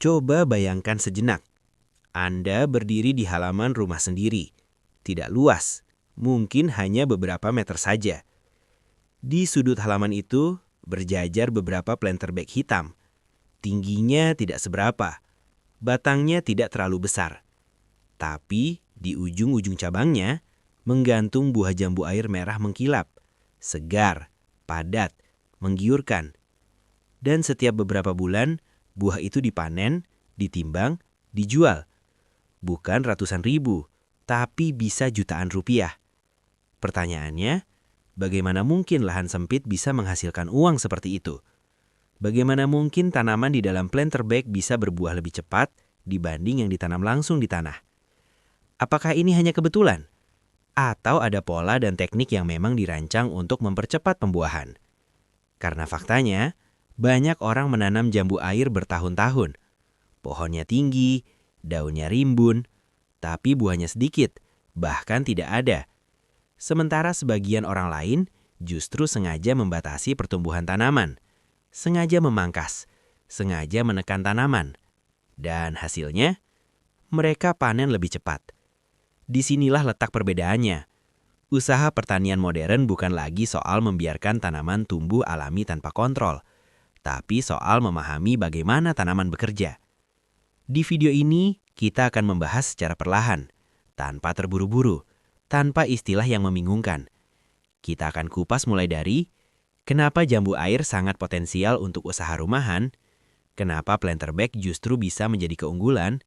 Coba bayangkan sejenak. Anda berdiri di halaman rumah sendiri. Tidak luas, mungkin hanya beberapa meter saja. Di sudut halaman itu berjajar beberapa planter bag hitam. Tingginya tidak seberapa, batangnya tidak terlalu besar. Tapi di ujung-ujung cabangnya menggantung buah jambu air merah mengkilap, segar, padat, menggiurkan. Dan setiap beberapa bulan, buah itu dipanen, ditimbang, dijual. Bukan ratusan ribu, tapi bisa jutaan rupiah. Pertanyaannya, bagaimana mungkin lahan sempit bisa menghasilkan uang seperti itu? Bagaimana mungkin tanaman di dalam planter bag bisa berbuah lebih cepat dibanding yang ditanam langsung di tanah? Apakah ini hanya kebetulan? Atau ada pola dan teknik yang memang dirancang untuk mempercepat pembuahan? Karena faktanya, banyak orang menanam jambu air bertahun-tahun. Pohonnya tinggi, daunnya rimbun, tapi buahnya sedikit, bahkan tidak ada. Sementara sebagian orang lain justru sengaja membatasi pertumbuhan tanaman, sengaja memangkas, sengaja menekan tanaman. Dan hasilnya, mereka panen lebih cepat. Disinilah letak perbedaannya. Usaha pertanian modern bukan lagi soal membiarkan tanaman tumbuh alami tanpa kontrol, tapi soal memahami bagaimana tanaman bekerja. Di video ini, kita akan membahas secara perlahan, tanpa terburu-buru, tanpa istilah yang membingungkan. Kita akan kupas mulai dari kenapa jambu air sangat potensial untuk usaha rumahan, kenapa planter bag justru bisa menjadi keunggulan,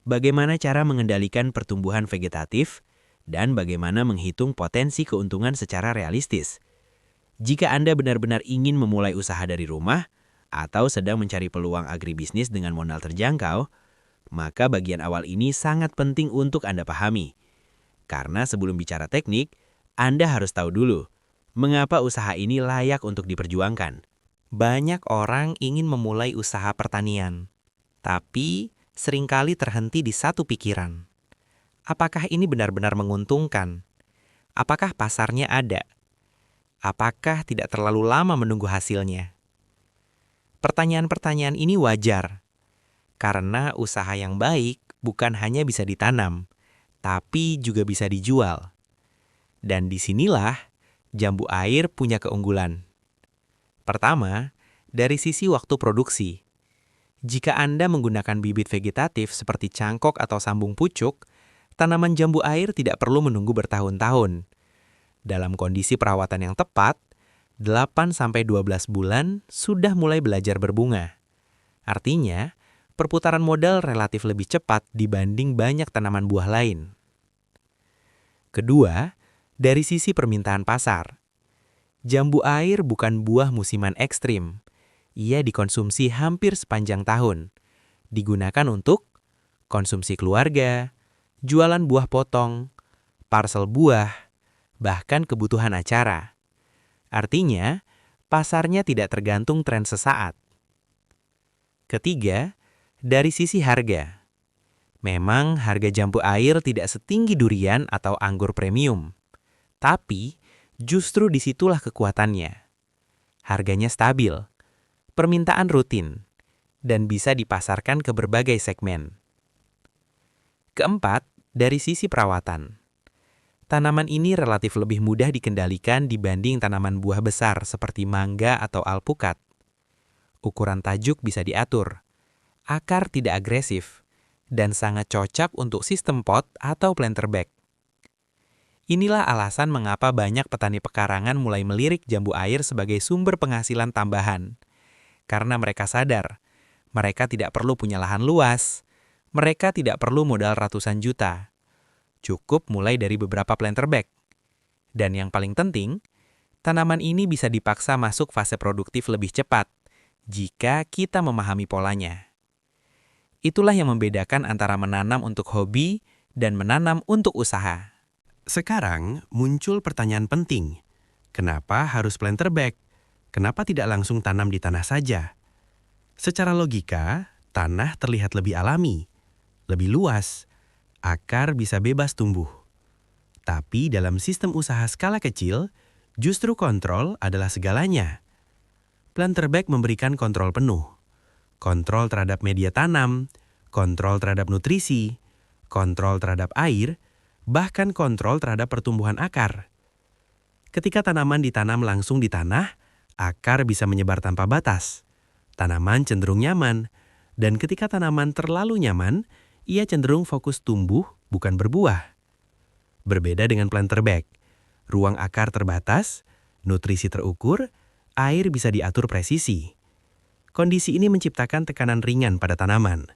bagaimana cara mengendalikan pertumbuhan vegetatif, dan bagaimana menghitung potensi keuntungan secara realistis. Jika Anda benar-benar ingin memulai usaha dari rumah, atau sedang mencari peluang agribisnis dengan modal terjangkau, maka bagian awal ini sangat penting untuk Anda pahami. Karena sebelum bicara teknik, Anda harus tahu dulu, mengapa usaha ini layak untuk diperjuangkan. Banyak orang ingin memulai usaha pertanian, tapi seringkali terhenti di satu pikiran. Apakah ini benar-benar menguntungkan? Apakah pasarnya ada? Apakah tidak terlalu lama menunggu hasilnya? Pertanyaan-pertanyaan ini wajar, karena usaha yang baik bukan hanya bisa ditanam, tapi juga bisa dijual. Dan disinilah jambu air punya keunggulan. Pertama, dari sisi waktu produksi. Jika Anda menggunakan bibit vegetatif seperti cangkok atau sambung pucuk, tanaman jambu air tidak perlu menunggu bertahun-tahun. Dalam kondisi perawatan yang tepat, 8-12 bulan sudah mulai belajar berbunga. Artinya, perputaran modal relatif lebih cepat dibanding banyak tanaman buah lain. Kedua, dari sisi permintaan pasar. Jambu air bukan buah musiman ekstrim. Ia dikonsumsi hampir sepanjang tahun. Digunakan untuk konsumsi keluarga, jualan buah potong, parsel buah, bahkan kebutuhan acara. Artinya, pasarnya tidak tergantung tren sesaat. Ketiga, dari sisi harga. Memang harga jambu air tidak setinggi durian atau anggur premium. Tapi, justru disitulah kekuatannya. Harganya stabil, permintaan rutin, dan bisa dipasarkan ke berbagai segmen. Keempat, dari sisi perawatan. Tanaman ini relatif lebih mudah dikendalikan dibanding tanaman buah besar seperti mangga atau alpukat. Ukuran tajuk bisa diatur, akar tidak agresif, dan sangat cocok untuk sistem pot atau planter bag. Inilah alasan mengapa banyak petani pekarangan mulai melirik jambu air sebagai sumber penghasilan tambahan. Karena mereka sadar, mereka tidak perlu punya lahan luas, mereka tidak perlu modal ratusan juta. Cukup mulai dari beberapa planter bag. Dan yang paling penting, tanaman ini bisa dipaksa masuk fase produktif lebih cepat jika kita memahami polanya. Itulah yang membedakan antara menanam untuk hobi dan menanam untuk usaha. Sekarang muncul pertanyaan penting. Kenapa harus planter bag? Kenapa tidak langsung tanam di tanah saja? Secara logika, tanah terlihat lebih alami, lebih luas, akar bisa bebas tumbuh. Tapi dalam sistem usaha skala kecil, justru kontrol adalah segalanya. Planter bag memberikan kontrol penuh. kontrol terhadap media tanam, kontrol terhadap nutrisi, kontrol terhadap air, bahkan kontrol terhadap pertumbuhan akar. Ketika tanaman ditanam langsung di tanah, akar bisa menyebar tanpa batas. Tanaman cenderung nyaman, dan ketika tanaman terlalu nyaman, ia cenderung fokus tumbuh, bukan berbuah. Berbeda dengan planter bag, ruang akar terbatas, nutrisi terukur, air bisa diatur presisi. Kondisi ini menciptakan tekanan ringan pada tanaman.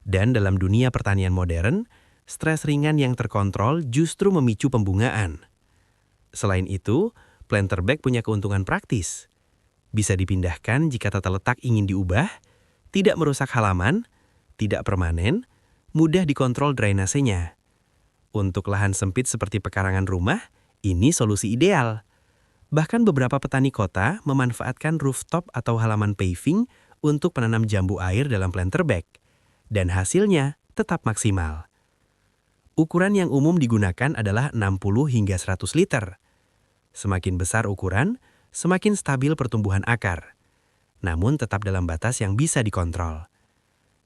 Dan dalam dunia pertanian modern, stres ringan yang terkontrol justru memicu pembungaan. Selain itu, planter bag punya keuntungan praktis. Bisa dipindahkan jika tata letak ingin diubah, tidak merusak halaman, tidak permanen, mudah dikontrol drainasenya. Untuk lahan sempit seperti pekarangan rumah, ini solusi ideal. Bahkan beberapa petani kota memanfaatkan rooftop atau halaman paving untuk menanam jambu air dalam planter bag. Dan hasilnya tetap maksimal. Ukuran yang umum digunakan adalah 60 hingga 100 liter. Semakin besar ukuran, semakin stabil pertumbuhan akar. Namun tetap dalam batas yang bisa dikontrol.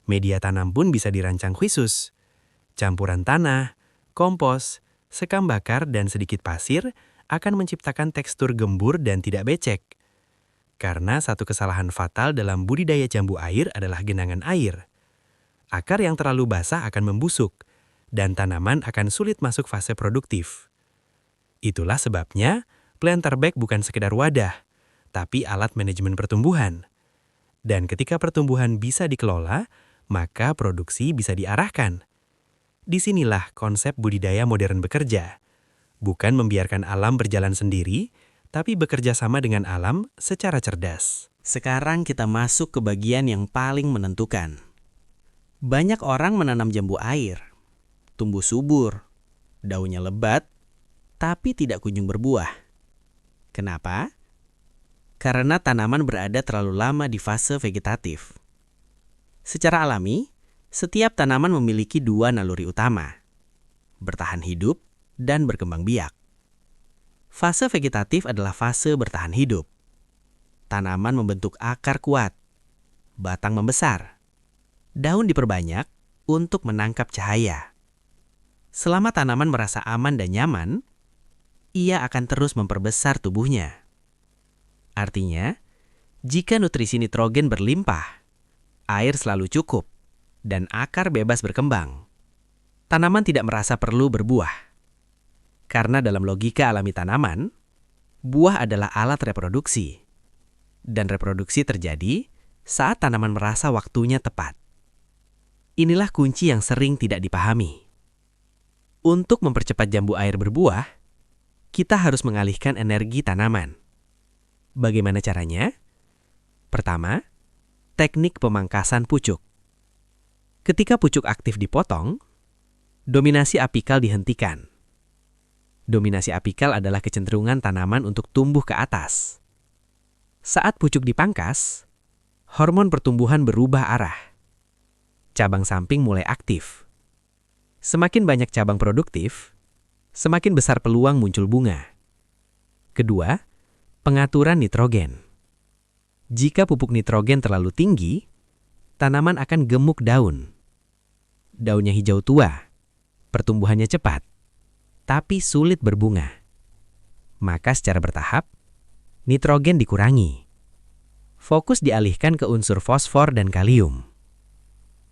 Media tanam pun bisa dirancang khusus. Campuran tanah, kompos, sekam bakar, dan sedikit pasir akan menciptakan tekstur gembur dan tidak becek. Karena satu kesalahan fatal dalam budidaya jambu air adalah genangan air. Akar yang terlalu basah akan membusuk, dan tanaman akan sulit masuk fase produktif. Itulah sebabnya, planter bag bukan sekedar wadah, tapi alat manajemen pertumbuhan. Dan ketika pertumbuhan bisa dikelola, maka produksi bisa diarahkan. Disinilah konsep budidaya modern bekerja. Bukan membiarkan alam berjalan sendiri, tapi bekerja sama dengan alam secara cerdas. Sekarang kita masuk ke bagian yang paling menentukan. Banyak orang menanam jambu air, tumbuh subur, daunnya lebat, tapi tidak kunjung berbuah. Kenapa? Karena tanaman berada terlalu lama di fase vegetatif. Secara alami, setiap tanaman memiliki dua naluri utama, bertahan hidup dan berkembang biak. Fase vegetatif adalah fase bertahan hidup. Tanaman membentuk akar kuat, batang membesar, daun diperbanyak untuk menangkap cahaya. Selama tanaman merasa aman dan nyaman, ia akan terus memperbesar tubuhnya. Artinya, jika nutrisi nitrogen berlimpah, air selalu cukup, dan akar bebas berkembang, tanaman tidak merasa perlu berbuah. Karena dalam logika alami tanaman, buah adalah alat reproduksi. Dan reproduksi terjadi saat tanaman merasa waktunya tepat. Inilah kunci yang sering tidak dipahami. Untuk mempercepat jambu air berbuah, kita harus mengalihkan energi tanaman. Bagaimana caranya? Pertama, teknik pemangkasan pucuk. Ketika pucuk aktif dipotong, dominasi apikal dihentikan. Dominasi apikal adalah kecenderungan tanaman untuk tumbuh ke atas. Saat pucuk dipangkas, hormon pertumbuhan berubah arah. Cabang samping mulai aktif. Semakin banyak cabang produktif, semakin besar peluang muncul bunga. Kedua, pengaturan nitrogen. Jika pupuk nitrogen terlalu tinggi, tanaman akan gemuk daun. Daunnya hijau tua, pertumbuhannya cepat, tapi sulit berbunga. Maka secara bertahap, nitrogen dikurangi. Fokus dialihkan ke unsur fosfor dan kalium.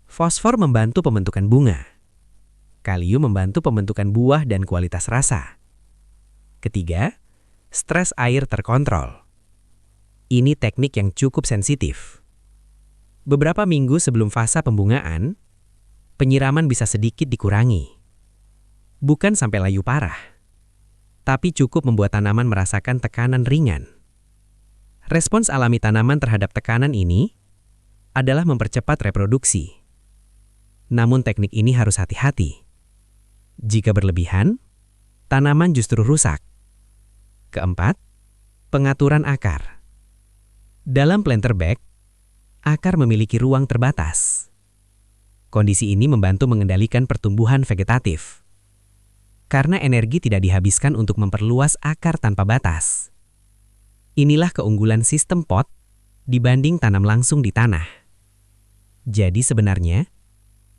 Fosfor membantu pembentukan bunga. Kalium membantu pembentukan buah dan kualitas rasa. Ketiga, stres air terkontrol. Ini teknik yang cukup sensitif. Beberapa minggu sebelum fase pembungaan, penyiraman bisa sedikit dikurangi. Bukan sampai layu parah, tapi cukup membuat tanaman merasakan tekanan ringan. Respons alami tanaman terhadap tekanan ini adalah mempercepat reproduksi. Namun teknik ini harus hati-hati. Jika berlebihan, tanaman justru rusak. Keempat, pengaturan akar. Dalam planter bag, akar memiliki ruang terbatas. Kondisi ini membantu mengendalikan pertumbuhan vegetatif. Karena energi tidak dihabiskan untuk memperluas akar tanpa batas. Inilah keunggulan sistem pot dibanding tanam langsung di tanah. Jadi sebenarnya,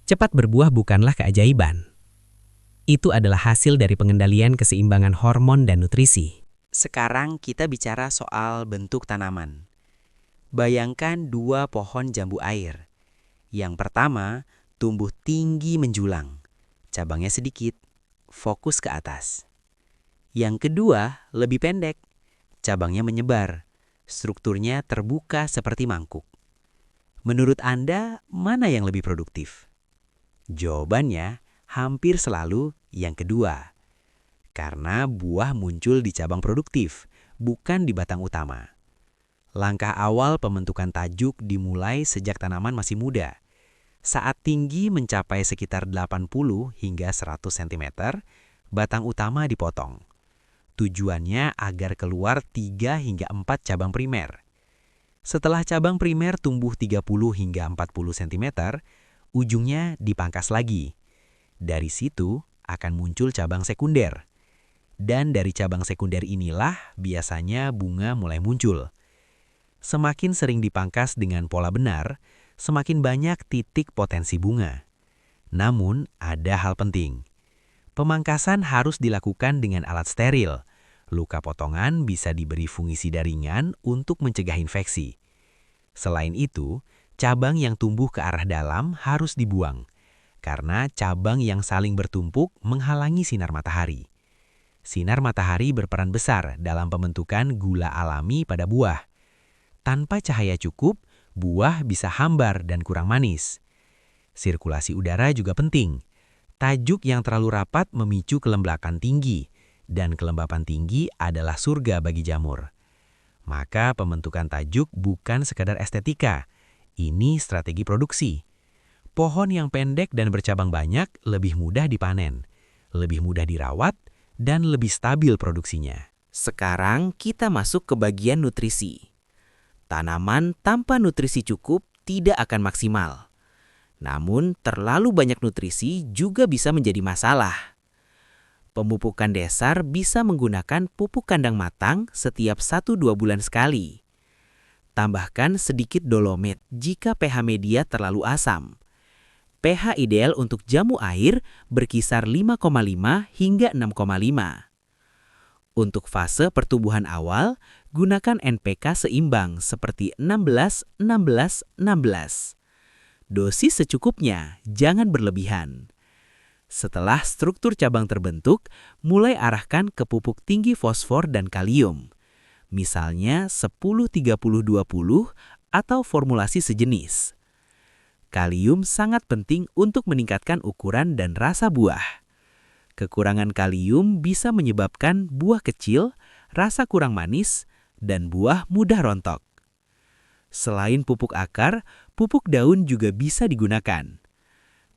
cepat berbuah bukanlah keajaiban. Itu adalah hasil dari pengendalian keseimbangan hormon dan nutrisi. Sekarang kita bicara soal bentuk tanaman. Bayangkan 2 pohon jambu air. Yang pertama, tumbuh tinggi menjulang. Cabangnya sedikit, fokus ke atas. Yang kedua, lebih pendek. Cabangnya menyebar. Strukturnya terbuka seperti mangkuk. Menurut Anda, mana yang lebih produktif? Jawabannya hampir selalu yang kedua. Karena buah muncul di cabang produktif, bukan di batang utama. Langkah awal pembentukan tajuk dimulai sejak tanaman masih muda. Saat tinggi mencapai sekitar 80 hingga 100 cm, batang utama dipotong. Tujuannya agar keluar 3 hingga 4 cabang primer. Setelah cabang primer tumbuh 30 hingga 40 cm, ujungnya dipangkas lagi. Dari situ akan muncul cabang sekunder. Dan dari cabang sekunder inilah biasanya bunga mulai muncul. Semakin sering dipangkas dengan pola benar, semakin banyak titik potensi bunga. Namun, ada hal penting. Pemangkasan harus dilakukan dengan alat steril. Luka potongan bisa diberi fungisida ringan untuk mencegah infeksi. Selain itu, cabang yang tumbuh ke arah dalam harus dibuang, karena cabang yang saling bertumpuk menghalangi sinar matahari. Sinar matahari berperan besar dalam pembentukan gula alami pada buah. Tanpa cahaya cukup, buah bisa hambar dan kurang manis. Sirkulasi udara juga penting. Tajuk yang terlalu rapat memicu kelembapan tinggi, dan kelembapan tinggi adalah surga bagi jamur. Maka pembentukan tajuk bukan sekadar estetika, ini strategi produksi. Pohon yang pendek dan bercabang banyak lebih mudah dipanen, lebih mudah dirawat, dan lebih stabil produksinya. Sekarang kita masuk ke bagian nutrisi. Tanaman tanpa nutrisi cukup tidak akan maksimal. Namun, terlalu banyak nutrisi juga bisa menjadi masalah. Pemupukan dasar bisa menggunakan pupuk kandang matang setiap 1-2 bulan sekali. Tambahkan sedikit dolomit jika pH media terlalu asam. pH ideal untuk jamu air berkisar 5,5 hingga 6,5. Untuk fase pertumbuhan awal, gunakan NPK seimbang seperti 16-16-16. Dosis secukupnya, jangan berlebihan. Setelah struktur cabang terbentuk, mulai arahkan ke pupuk tinggi fosfor dan kalium. Misalnya 10-30-20 atau formulasi sejenis. Kalium sangat penting untuk meningkatkan ukuran dan rasa buah. Kekurangan kalium bisa menyebabkan buah kecil, rasa kurang manis, dan buah mudah rontok. Selain pupuk akar, pupuk daun juga bisa digunakan.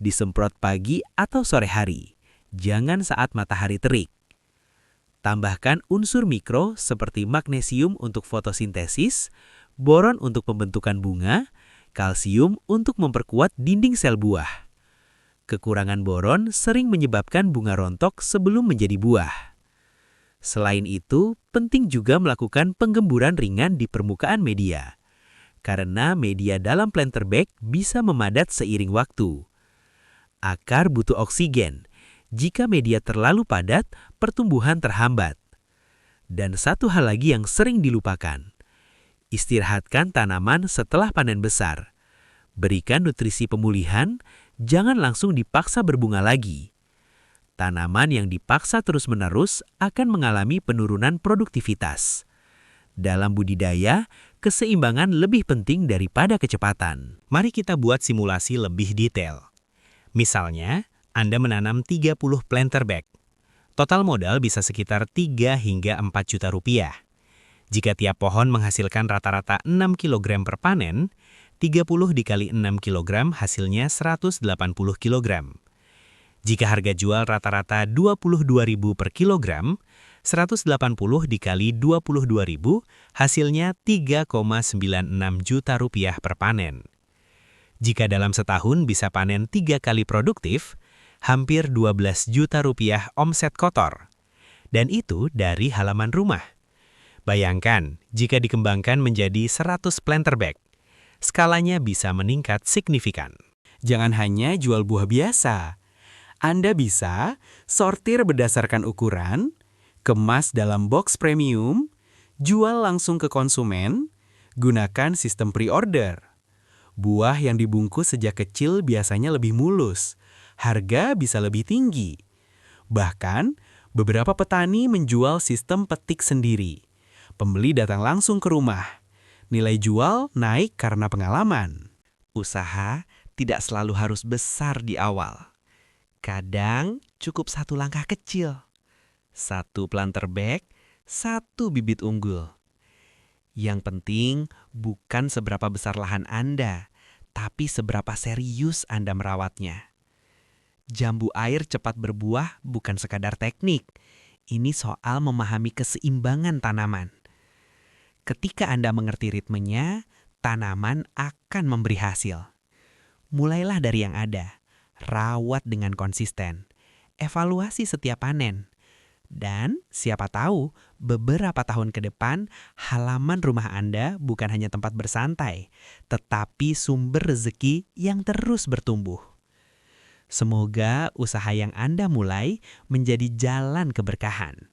Disemprot pagi atau sore hari, jangan saat matahari terik. Tambahkan unsur mikro seperti magnesium untuk fotosintesis, boron untuk pembentukan bunga, kalsium untuk memperkuat dinding sel buah. Kekurangan boron sering menyebabkan bunga rontok sebelum menjadi buah. Selain itu, penting juga melakukan penggemburan ringan di permukaan media. Karena media dalam planter bag bisa memadat seiring waktu. Akar butuh oksigen. Jika media terlalu padat, pertumbuhan terhambat. Dan satu hal lagi yang sering dilupakan. Istirahatkan tanaman setelah panen besar. Berikan nutrisi pemulihan, jangan langsung dipaksa berbunga lagi. Tanaman yang dipaksa terus-menerus akan mengalami penurunan produktivitas. Dalam budidaya, keseimbangan lebih penting daripada kecepatan. Mari kita buat simulasi lebih detail. Misalnya, Anda menanam 30 planter bag. Total modal bisa sekitar 3 hingga 4 juta rupiah. Jika tiap pohon menghasilkan rata-rata 6 kg per panen, 30 dikali 6 kg hasilnya 180 kg. Jika harga jual rata-rata 22.000 per kilogram, 180 dikali 22.000 hasilnya 3,96 juta rupiah per panen. Jika dalam setahun bisa panen 3 kali produktif, hampir 12 juta rupiah omset kotor. Dan itu dari halaman rumah. Bayangkan, jika dikembangkan menjadi 100 planter bag. skalanya bisa meningkat signifikan. Jangan hanya jual buah biasa. Anda bisa sortir berdasarkan ukuran, kemas dalam box premium, jual langsung ke konsumen, gunakan sistem pre-order. Buah yang dibungkus sejak kecil biasanya lebih mulus, harga bisa lebih tinggi. Bahkan, beberapa petani menjual sistem petik sendiri. Pembeli datang langsung ke rumah. Nilai jual naik karena pengalaman. Usaha tidak selalu harus besar di awal. Kadang cukup satu langkah kecil. Satu planter bag, satu bibit unggul. Yang penting bukan seberapa besar lahan Anda, tapi seberapa serius Anda merawatnya. Jambu air cepat berbuah bukan sekadar teknik. Ini soal memahami keseimbangan tanaman. Ketika Anda mengerti ritmenya, tanaman akan memberi hasil. Mulailah dari yang ada. Rawat dengan konsisten. Evaluasi setiap panen. Dan siapa tahu, beberapa tahun ke depan, halaman rumah Anda bukan hanya tempat bersantai, tetapi sumber rezeki yang terus bertumbuh. Semoga usaha yang Anda mulai menjadi jalan keberkahan.